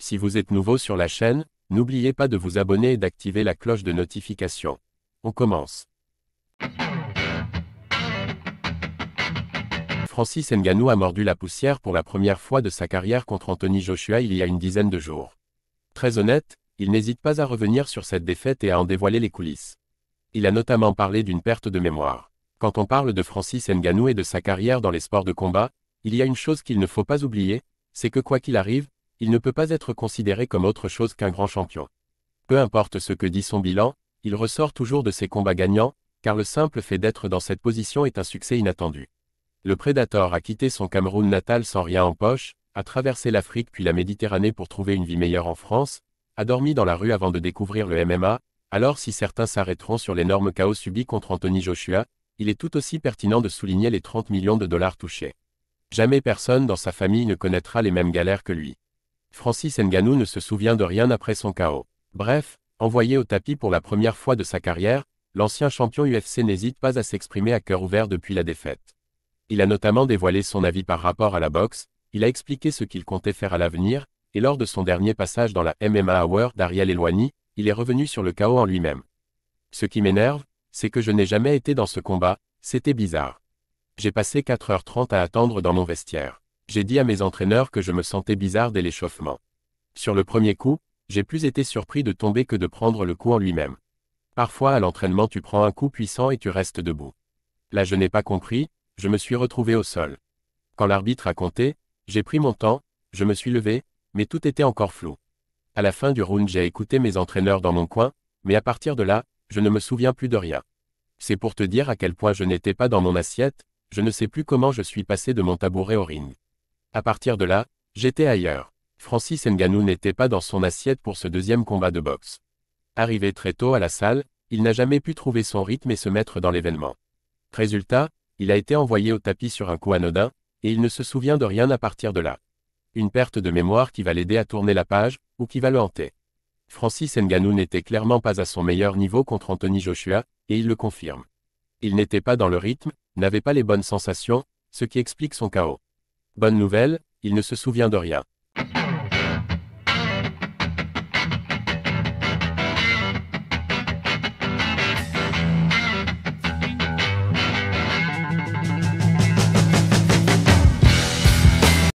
Si vous êtes nouveau sur la chaîne, n'oubliez pas de vous abonner et d'activer la cloche de notification. On commence. Francis Ngannou a mordu la poussière pour la première fois de sa carrière contre Anthony Joshua il y a une dizaine de jours. Très honnête, il n'hésite pas à revenir sur cette défaite et à en dévoiler les coulisses. Il a notamment parlé d'une perte de mémoire. Quand on parle de Francis Ngannou et de sa carrière dans les sports de combat, il y a une chose qu'il ne faut pas oublier, c'est que quoi qu'il arrive, il ne peut pas être considéré comme autre chose qu'un grand champion. Peu importe ce que dit son bilan, il ressort toujours de ses combats gagnants, car le simple fait d'être dans cette position est un succès inattendu. Le Predator a quitté son Cameroun natal sans rien en poche, a traversé l'Afrique puis la Méditerranée pour trouver une vie meilleure en France, a dormi dans la rue avant de découvrir le MMA, alors si certains s'arrêteront sur l'énorme chaos subi contre Anthony Joshua, il est tout aussi pertinent de souligner les 30 millions de dollars touchés. Jamais personne dans sa famille ne connaîtra les mêmes galères que lui. Francis Ngannou ne se souvient de rien après son chaos. Bref, envoyé au tapis pour la première fois de sa carrière, l'ancien champion UFC n'hésite pas à s'exprimer à cœur ouvert depuis la défaite. Il a notamment dévoilé son avis par rapport à la boxe, il a expliqué ce qu'il comptait faire à l'avenir, et lors de son dernier passage dans la MMA Hour d'Ariel Helwani, il est revenu sur le chaos en lui-même. Ce qui m'énerve, c'est que je n'ai jamais été dans ce combat, c'était bizarre. J'ai passé 4h30 à attendre dans mon vestiaire. J'ai dit à mes entraîneurs que je me sentais bizarre dès l'échauffement. Sur le premier coup, j'ai plus été surpris de tomber que de prendre le coup en lui-même. Parfois à l'entraînement tu prends un coup puissant et tu restes debout. Là je n'ai pas compris, je me suis retrouvé au sol. Quand l'arbitre a compté, j'ai pris mon temps, je me suis levé, mais tout était encore flou. À la fin du round j'ai écouté mes entraîneurs dans mon coin, mais à partir de là, je ne me souviens plus de rien. C'est pour te dire à quel point je n'étais pas dans mon assiette, je ne sais plus comment je suis passé de mon tabouret au ring. À partir de là, j'étais ailleurs. Francis Ngannou n'était pas dans son assiette pour ce deuxième combat de boxe. Arrivé très tôt à la salle, il n'a jamais pu trouver son rythme et se mettre dans l'événement. Résultat, il a été envoyé au tapis sur un coup anodin, et il ne se souvient de rien à partir de là. Une perte de mémoire qui va l'aider à tourner la page, ou qui va le hanter. Francis Ngannou n'était clairement pas à son meilleur niveau contre Anthony Joshua, et il le confirme. Il n'était pas dans le rythme, n'avait pas les bonnes sensations, ce qui explique son chaos. Bonne nouvelle, il ne se souvient de rien.